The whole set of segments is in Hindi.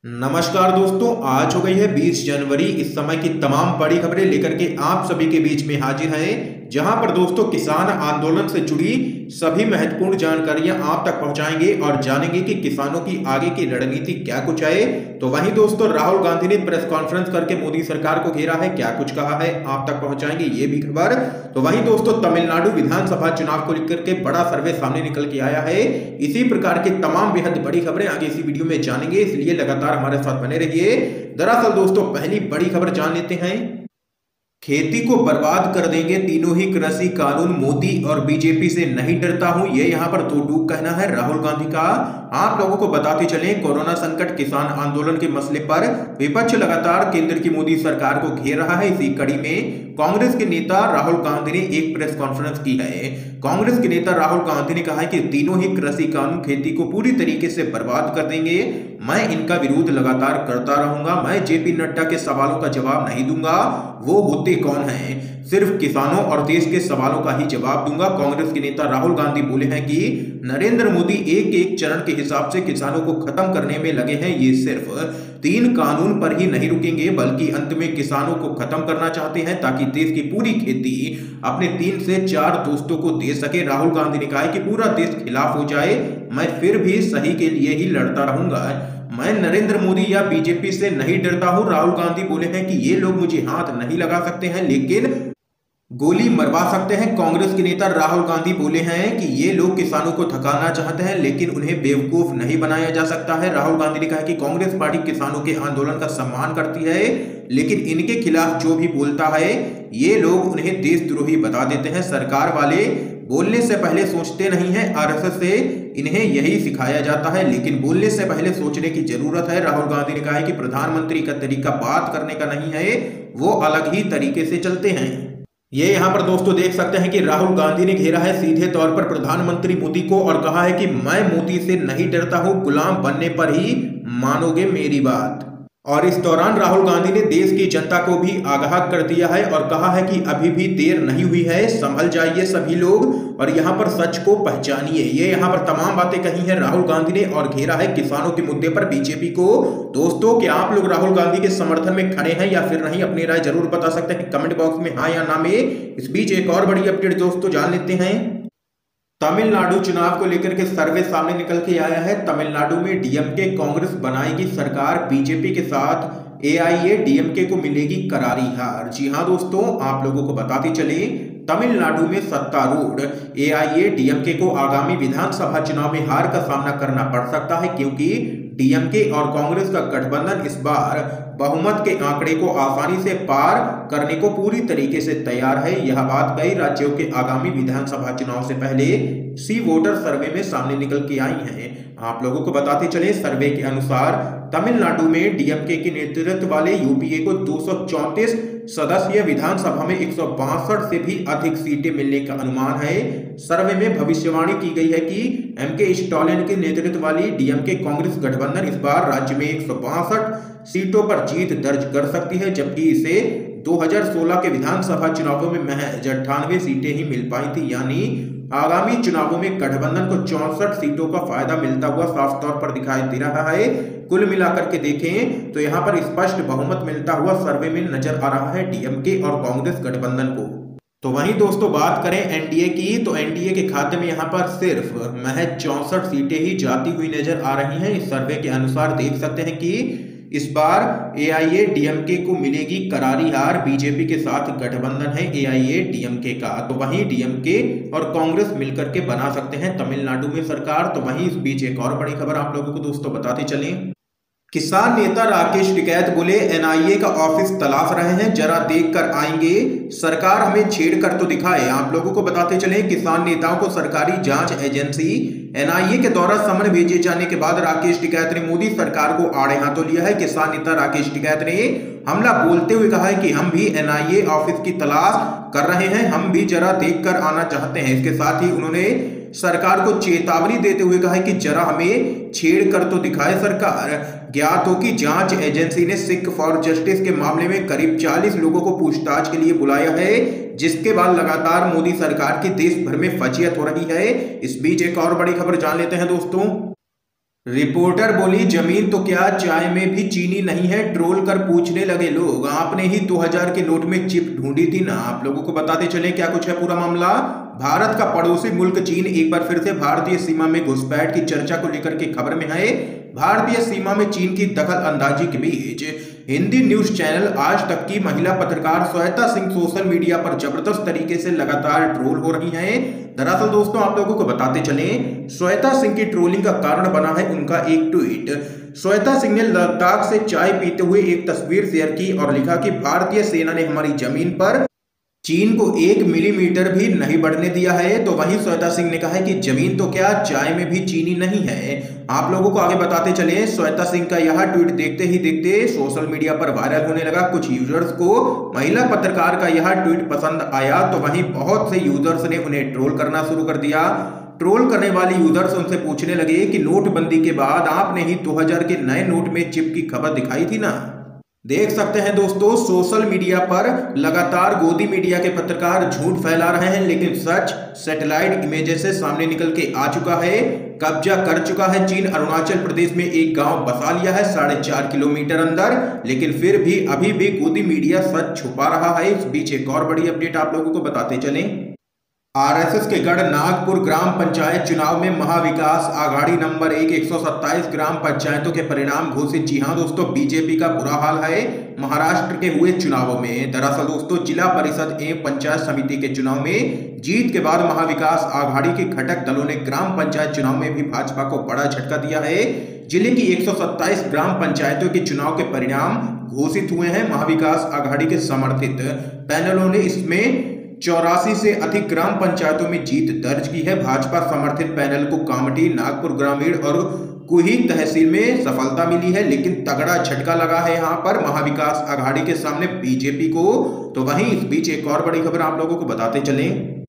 नमस्कार दोस्तों, आज हो गई है 20 जनवरी। इस समय की तमाम बड़ी खबरें लेकर के आप सभी के बीच में हाजिर हैं, जहां पर दोस्तों किसान आंदोलन से जुड़ी सभी महत्वपूर्ण जानकारियां आप तक पहुंचाएंगे और जानेंगे कि किसानों की आगे की रणनीति क्या कुछ है। तो वहीं दोस्तों राहुल गांधी ने प्रेस कॉन्फ्रेंस करके मोदी सरकार को घेरा है, क्या कुछ कहा है आप तक पहुंचाएंगे ये भी खबर। तो वहीं दोस्तों तमिलनाडु विधानसभा चुनाव को लेकर के बड़ा सर्वे सामने निकल के आया है। इसी प्रकार की तमाम बेहद बड़ी खबरें आगे इसी वीडियो में जानेंगे, इसलिए लगातार हमारे साथ बने रहिए। दरअसल दोस्तों पहली बड़ी खबर जान लेते हैं। खेती को बर्बाद कर देंगे तीनों ही कृषि कानून, मोदी और बीजेपी से नहीं डरता हूं, ये यहां पर दो टूक कहना है राहुल गांधी का। आप लोगों को बताते चलें, कोरोना संकट, किसान आंदोलन के मसले पर विपक्ष लगातार केंद्र की मोदी सरकार को घेर रहा है। इसी कड़ी में कांग्रेस के नेता राहुल गांधी ने एक प्रेस कॉन्फ्रेंस की है। कांग्रेस के नेता राहुल गांधी ने कहा है कि तीनों ही कृषि कानून खेती को पूरी तरीके से बर्बाद कर देंगे। मैं इनका विरोध लगातार करता रहूंगा। मैं जेपी नड्डा के सवालों का जवाब नहीं दूंगा, वो होते कौन हैं, सिर्फ किसानों और देश के सवालों का ही जवाब दूंगा। कांग्रेस के नेता राहुल गांधी बोले हैं कि नरेंद्र मोदी एक एक चरण के हिसाब से किसानों को खत्म करने में लगे हैं। ये सिर्फ 3 कानून पर ही नहीं रुकेंगे, बल्कि अंत में किसानों को खत्म करना चाहते हैं ताकि देश की पूरी खेती अपने 3 से 4 दोस्तों को दे सके। राहुल गांधी ने कहा है कि पूरा देश खिलाफ हो जाए, मैं फिर भी सही के लिए ही लड़ता रहूंगा। मैं नरेंद्र मोदी या बीजेपी से नहीं डरता हूं। राहुल गांधी बोले हैं कि ये लोग मुझे हाथ नहीं लगा सकते हैं, लेकिन गोली मरवा सकते हैं। कांग्रेस के नेता राहुल गांधी बोले हैं कि ये लोग किसानों को थकाना चाहते हैं, लेकिन उन्हें बेवकूफ नहीं बनाया जा सकता है। राहुल गांधी ने कहा कि कांग्रेस पार्टी किसानों के आंदोलन का सम्मान करती है, लेकिन इनके खिलाफ जो भी बोलता है ये लोग उन्हें देशद्रोही बता देते हैं। सरकार वाले बोलने से पहले सोचते नहीं है, आरएसएस से इन्हें यही सिखाया जाता है, लेकिन बोलने से पहले सोचने की जरूरत है। राहुल गांधी ने कहा है कि प्रधानमंत्री का तरीका बात करने का नहीं है, वो अलग ही तरीके से चलते हैं। ये यहाँ पर दोस्तों देख सकते हैं कि राहुल गांधी ने घेरा है सीधे तौर पर प्रधानमंत्री मोदी को और कहा है कि मैं मोदी से नहीं डरता हूं, गुलाम बनने पर ही मानोगे मेरी बात। और इस दौरान राहुल गांधी ने देश की जनता को भी आगाह कर दिया है और कहा है कि अभी भी देर नहीं हुई है, संभल जाइए सभी लोग और यहाँ पर सच को पहचानिए। ये यहाँ पर तमाम बातें कही है राहुल गांधी ने और घेरा है किसानों के मुद्दे पर बीजेपी को। दोस्तों क्या आप लोग राहुल गांधी के समर्थन में खड़े हैं या फिर नहीं, अपनी राय जरूर बता सकते हैं कमेंट बॉक्स में हाँ या ना में। इस बीच एक और बड़ी अपडेट दोस्तों जान लेते हैं। तमिलनाडु चुनाव को लेकर के सर्वे सामने निकल के आया है। तमिलनाडु में डीएमके कांग्रेस बनाएगी सरकार, बीजेपी के साथ एआईएडीएमके को मिलेगी करारी हार। जी हां दोस्तों, आप लोगों को बताते चले तमिलनाडु में सत्तारूढ़ एआईएडीएमके को आगामी विधानसभा चुनाव में हार का सामना करना पड़ सकता है, क्योंकि डीएमके और कांग्रेस का गठबंधन इस बार बहुमत के आंकड़े को आसानी से पार करने को पूरी तरीके से तैयार है। यह बात कई राज्यों के आगामी विधानसभा चुनाव से पहले सी वोटर सर्वे में सामने निकल के आई हैं। आप लोगों को बताते चले सर्वे के अनुसार तमिलनाडु में डीएमके के नेतृत्व वाले यूपीए को 234 सदस्यीय विधानसभा में 162 से भी अधिक सीटें मिलने का अनुमान है। सर्वे में भविष्यवाणी की गई है कि एमके स्टालिन के नेतृत्व वाली डीएमके कांग्रेस गठबंधन इस बार राज्य में 162 सीटों पर जीत दर्ज कर सकती है, जबकि इसे 2016 के विधानसभा चुनावों में महज 98 सीटें ही मिल पाई थी। यानी आगामी चुनावों में गठबंधन को 64 सीटों का फायदा मिलता हुआ साफ तौर पर दिखाई दे रहा है। कुल मिलाकर के देखें तो यहां पर स्पष्ट बहुमत मिलता हुआ सर्वे में नजर आ रहा है डीएमके और कांग्रेस गठबंधन को। तो वहीं दोस्तों बात करें एनडीए की, तो एनडीए के खाते में यहां पर सिर्फ महज 64 सीटें ही जाती हुई नजर आ रही हैं। इस सर्वे के अनुसार देख सकते हैं कि इस बार एआईएडीएमके को मिलेगी करारी हार, बीजेपी के साथ गठबंधन है एआईएडीएमके का। तो वहीं डीएमके और कांग्रेस मिलकर के बना सकते हैं तमिलनाडु में सरकार। तो वहीं इस बीच एक और बड़ी खबर आप लोगों को दोस्तों बताते चलें। किसान नेता राकेश टिकैत बोले एनआईए का ऑफिस तलाश रहे हैं, जरा देख कर आएंगे, सरकार हमें छेड़ कर तो दिखाए। आप लोगों को बताते चले किसान नेताओं को सरकारी जांच एजेंसी एनआईए के द्वारा समन भेजे जाने के बाद राकेश टिकैत ने मोदी सरकार को आड़े हाथों लिया है। किसान नेता राकेश टिकैत ने हमला बोलते हुए कहा है कि हम भी एनआईए ऑफिस की तलाश कर रहे हैं, हम भी जरा देख कर आना चाहते हैं। इसके साथ ही उन्होंने सरकार को चेतावनी देते हुए कहा है कि जरा हमें छेड़ कर तो दिखाए सरकार। ज्ञात हो कि जांच एजेंसी ने सिख फॉर जस्टिस के मामले में करीब 40 लोगों को पूछताछ के लिए बुलाया है, जिसके बाद लगातार मोदी सरकार की देश भर में फजीहत हो रही है। इस बीच एक और बड़ी खबर जान लेते हैं दोस्तों। रिपोर्टर बोली जमीन तो क्या चाय में भी चीनी नहीं है, ट्रोल कर पूछने लगे लोग आपने ही 2000 के नोट में चिप ढूंढी थी ना। आप लोगों को बताते चले क्या कुछ है पूरा मामला। भारत का पड़ोसी मुल्क चीन एक बार फिर से भारतीय सीमा में घुसपैठ की चर्चा को लेकर के खबर में है। भारतीय सीमा में चीन की दखल अंदाजी के बीच हिंदी न्यूज चैनल आज तक की महिला पत्रकार श्वेता सिंह सोशल मीडिया पर जबरदस्त तरीके से लगातार ट्रोल हो रही हैं। दरअसल दोस्तों आप लोगों को बताते चलें, श्वेता सिंह की ट्रोलिंग का कारण बना है उनका एक ट्वीट। श्वेता सिंह ने लद्दाख से चाय पीते हुए एक तस्वीर शेयर की और लिखा कि भारतीय सेना ने हमारी जमीन पर चीन को 1 मिलीमीटर भी नहीं बढ़ने दिया है। तो वहीं श्वेता सिंह ने कहा है कि जमीन तो क्या चाय में भी चीनी नहीं है। आप लोगों को आगे बताते चले, श्वेता सिंह का यह ट्वीट देखते ही देखते सोशल मीडिया पर वायरल होने लगा। कुछ यूजर्स को महिला पत्रकार का यह ट्वीट पसंद आया तो वहीं बहुत से यूजर्स ने उन्हें ट्रोल करना शुरू कर दिया। ट्रोल करने वाले यूजर्स उनसे पूछने लगे कि नोटबंदी के बाद आपने ही 2000 के नए नोट में चिप की खबर दिखाई थी ना। देख सकते हैं दोस्तों, सोशल मीडिया पर लगातार गोदी मीडिया के पत्रकार झूठ फैला रहे हैं, लेकिन सच सैटेलाइट इमेजेस से सामने निकल के आ चुका है। कब्जा कर चुका है चीन अरुणाचल प्रदेश में एक गांव बसा लिया है 4.5 किलोमीटर अंदर, लेकिन फिर भी अभी भी गोदी मीडिया सच छुपा रहा है। इस बीच एक और बड़ी अपडेट आप लोगों को बताते चलें। आरएसएस के गढ़ नागपुर ग्राम पंचायत चुनाव में महाविकास आघाड़ी नंबर 127 ग्राम पंचायतों के परिणाम घोषित। जी हां दोस्तों, बीजेपी का बुरा हाल है महाराष्ट्र के हुए चुनावों में। दरअसल दोस्तों, जिला परिषद एवं पंचायत समिति के चुनाव में जीत के बाद महाविकास आघाड़ी के घटक दलों ने ग्राम पंचायत चुनाव में भी भाजपा को बड़ा झटका दिया है। जिले की 127 ग्राम पंचायतों के चुनाव के परिणाम घोषित हुए हैं। महाविकास आघाड़ी के समर्थित पैनलों ने इसमें 84 से अधिक ग्राम पंचायतों में जीत दर्ज की है। भाजपा समर्थित पैनल को कामठी, नागपुर ग्रामीण और कुही तहसील में सफलता मिली है, लेकिन तगड़ा झटका लगा है यहाँ पर महाविकास आघाड़ी के सामने बीजेपी को। तो वहीं इस बीच एक और बड़ी खबर आप लोगों को बताते चलें।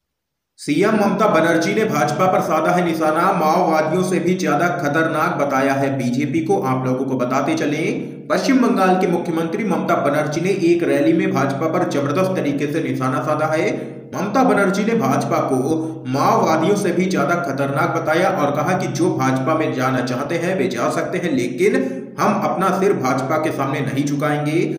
सीएम ममता बनर्जी ने भाजपा पर साधा है निशाना, माओवादियों से भी ज्यादा खतरनाक बताया है बीजेपी को। आप लोगों को बताते चलें, पश्चिम बंगाल की मुख्यमंत्री ममता बनर्जी ने एक रैली में भाजपा पर जबरदस्त तरीके से निशाना साधा है। ममता बनर्जी ने भाजपा को माओवादियों से भी ज्यादा खतरनाक बताया और कहा कि जो भाजपा में जाना चाहते हैं वे जा सकते हैं, लेकिन हम अपना सिर भाजपा के सामने नहीं झुकाएंगे।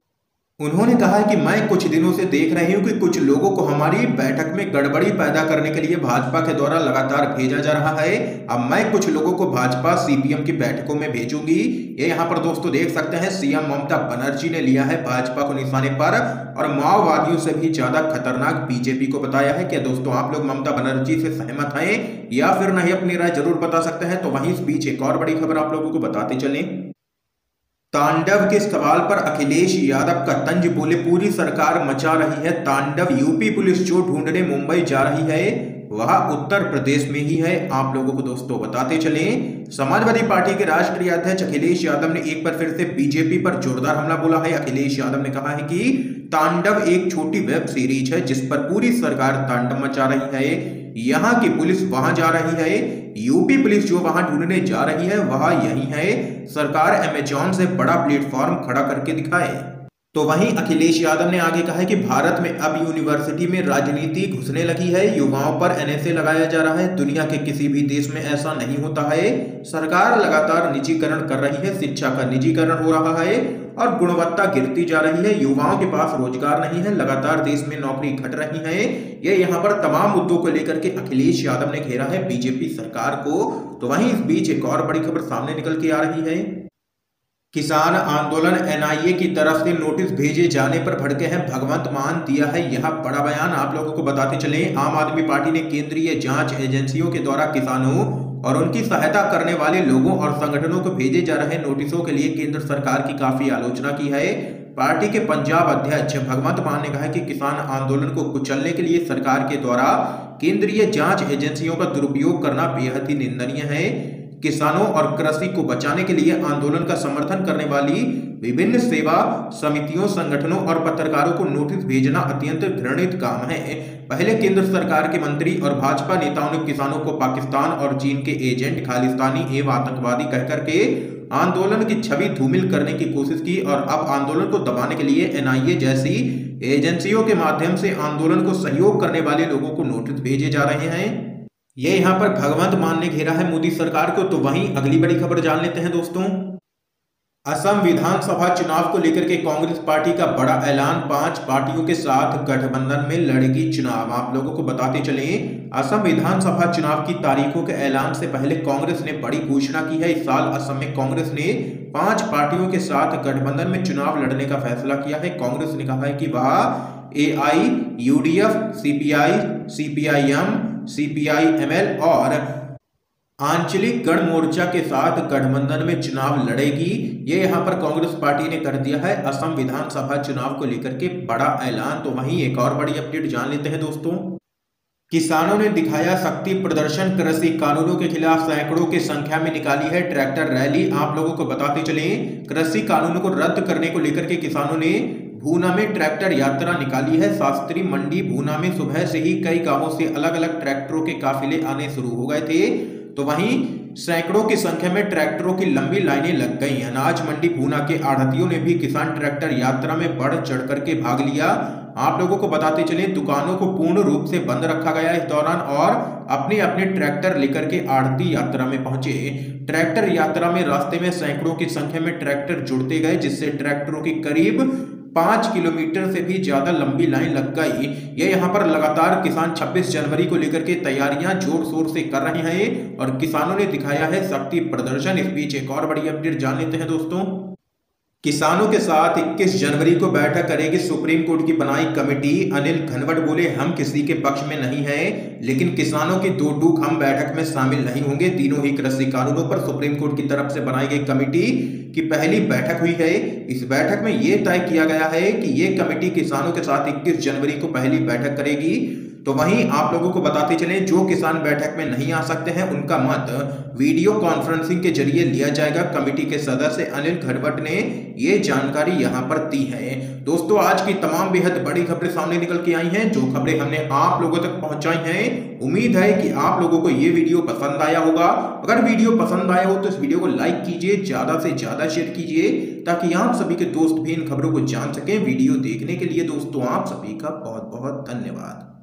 उन्होंने कहा कि मैं कुछ दिनों से देख रही हूं कि कुछ लोगों को हमारी बैठक में गड़बड़ी पैदा करने के लिए भाजपा के द्वारा लगातार भेजा जा रहा है। अब मैं कुछ लोगों को भाजपा सीपीएम की बैठकों में भेजूंगी। ये यहाँ पर दोस्तों देख सकते हैं, सीएम ममता बनर्जी ने लिया है भाजपा को निशाने पर और माओवादियों से भी ज्यादा खतरनाक बीजेपी को बताया है। क्या दोस्तों आप लोग ममता बनर्जी से सहमत हैं या फिर नहीं, अपनी राय जरूर बता सकते हैं। तो वहीं इस बीच एक और बड़ी खबर आप लोगों को बताते चलें। तांडव के सवाल पर अखिलेश यादव का तंज बोले, पूरी सरकार मचा रही है तांडव। यूपी पुलिस जो ढूंढने मुंबई जा रही है वह उत्तर प्रदेश में ही है। आप लोगों को दोस्तों बताते चलें, समाजवादी पार्टी के राष्ट्रीय अध्यक्ष अखिलेश यादव ने एक बार फिर से बीजेपी पर जोरदार हमला बोला है। अखिलेश यादव ने कहा है कि तांडव एक छोटी वेब सीरीज है जिस पर पूरी सरकार तांडव मचा रही है। यहाँ की पुलिस वहां जा रही है, यूपी पुलिस जो वहां ढूंढने जा रही है वह यही है। सरकार अमेजॉन से बड़ा प्लेटफॉर्म खड़ा करके दिखाए। तो वहीं अखिलेश यादव ने आगे कहा है कि भारत में अब यूनिवर्सिटी में राजनीति घुसने लगी है, युवाओं पर एनएसए लगाया जा रहा है। दुनिया के किसी भी देश में ऐसा नहीं होता है। सरकार लगातार निजीकरण कर रही है, शिक्षा का निजीकरण हो रहा है और गुणवत्ता गिरती जा रही है। युवाओं के पास रोजगार नहीं है, लगातार देश में नौकरी घट रही है। ये यहाँ पर तमाम मुद्दों को लेकर के अखिलेश यादव ने घेरा है बीजेपी सरकार को। तो वहीं इस बीच एक और बड़ी खबर सामने निकल के आ रही है। किसान आंदोलन एनआईए की तरफ से नोटिस भेजे जाने पर भड़के हैं भगवंत मान, दिया है यह बड़ा बयान। आप लोगों को बताते चले, आम आदमी पार्टी ने केंद्रीय जांच एजेंसियों के द्वारा किसानों और उनकी सहायता करने वाले लोगों और संगठनों को भेजे जा रहे नोटिसों के लिए केंद्र सरकार की काफी आलोचना की है। पार्टी के पंजाब अध्यक्ष भगवंत मान ने कहा है कि किसान आंदोलन को कुचलने के लिए सरकार के द्वारा केंद्रीय जांच एजेंसियों का दुरुपयोग करना बेहद ही निंदनीय है। किसानों और कृषि को बचाने के लिए आंदोलन का समर्थन करने वाली विभिन्न सेवा समितियों, संगठनों और पत्रकारों को नोटिस भेजना अत्यंत घृणित काम है। पहले केंद्र सरकार के मंत्री और भाजपा नेताओं ने किसानों को पाकिस्तान और चीन के एजेंट, खालिस्तानी एवं आतंकवादी कहकर के आंदोलन की छवि धूमिल करने की कोशिश की और अब आंदोलन को दबाने के लिए एनआईए जैसी एजेंसियों के माध्यम से आंदोलन को सहयोग करने वाले लोगों को नोटिस भेजे जा रहे हैं। ये यहाँ पर भगवंत मान ने घेरा है मोदी सरकार को। तो वहीं अगली बड़ी खबर जान लेते हैं दोस्तों। असम विधानसभा चुनाव को लेकर के कांग्रेस पार्टी का बड़ा ऐलान, 5 पार्टियों के साथ गठबंधन में लड़ेगी चुनाव। आप लोगों को बताते चलें, असम विधानसभा चुनाव की तारीखों के ऐलान से पहले कांग्रेस ने बड़ी घोषणा की है। इस साल असम में कांग्रेस ने 5 पार्टियों के साथ गठबंधन में चुनाव लड़ने का फैसला किया है। कांग्रेस ने कहा है कि वह AIUDF, CPI, CPIM, CPIML और आंचलिक गण मोर्चा के साथ गठबंधन में चुनाव लड़ेगी। ये यहां पर कांग्रेस पार्टी ने कर दिया है असम विधानसभा चुनाव को लेकर के बड़ा ऐलान। तो वहीं एक और बड़ी अपडेट जान लेते हैं दोस्तों। किसानों ने दिखाया शक्ति प्रदर्शन, कृषि कानूनों के खिलाफ सैकड़ों की संख्या में निकाली है ट्रैक्टर रैली। आप लोगों को बताते चलें, कृषि कानूनों को रद्द करने को लेकर के किसानों ने भूना में ट्रैक्टर यात्रा निकाली है। शास्त्री मंडी भूना में सुबह से ही कई गांवों से अलग अलग ट्रैक्टरों के काफिले आने शुरू हो गए थे। तो वहीं सैकड़ों की संख्या में ट्रैक्टरों की लंबी लाइनें लग गई। अनाज मंडी भूना के आढ़तियों ने भी किसान ट्रैक्टर यात्रा में बढ़ चढ़ करके भाग लिया। आप लोगों को बताते चलें, दुकानों को पूर्ण रूप से बंद रखा गया इस दौरान और अपने अपने ट्रैक्टर लेकर के आढ़ती यात्रा में पहुंचे। ट्रैक्टर यात्रा में रास्ते में सैकड़ों की संख्या में ट्रैक्टर जुड़ते गए, जिससे ट्रैक्टरों की करीब 5 किलोमीटर से भी ज्यादा लंबी लाइन लग गई। ये यहाँ पर लगातार किसान 26 जनवरी को लेकर के तैयारियां जोर शोर से कर रहे हैं और किसानों ने दिखाया है शक्ति प्रदर्शन। इस बीच एक और बड़ी अपडेट जान लेते हैं दोस्तों। किसानों के साथ 21 जनवरी को बैठक करेगी सुप्रीम कोर्ट की बनाई कमेटी। अनिल घनवट बोले, हम किसी के पक्ष में नहीं हैं, लेकिन किसानों की दो टूक हम बैठक में शामिल नहीं होंगे। तीनों ही कृषि कानूनों पर सुप्रीम कोर्ट की तरफ से बनाई गई कमेटी की पहली बैठक हुई है। इस बैठक में यह तय किया गया है कि ये कमेटी किसानों के साथ 21 जनवरी को पहली बैठक करेगी। तो वहीं आप लोगों को बताते चलें, जो किसान बैठक में नहीं आ सकते हैं उनका मत वीडियो कॉन्फ्रेंसिंग के जरिए लिया जाएगा। कमेटी के सदस्य अनिल घनवट ने ये जानकारी यहां पर दी है। दोस्तों, आज की तमाम बेहद बड़ी खबरें सामने निकल के आई हैं, जो खबरें हमने आप लोगों तक पहुंचाई हैं। उम्मीद है कि आप लोगों को ये वीडियो पसंद आया होगा। अगर वीडियो पसंद आया हो तो इस वीडियो को लाइक कीजिए, ज्यादा से ज्यादा शेयर कीजिए, ताकि आप सभी के दोस्त भी इन खबरों को जान सकें। वीडियो देखने के लिए दोस्तों आप सभी का बहुत बहुत धन्यवाद।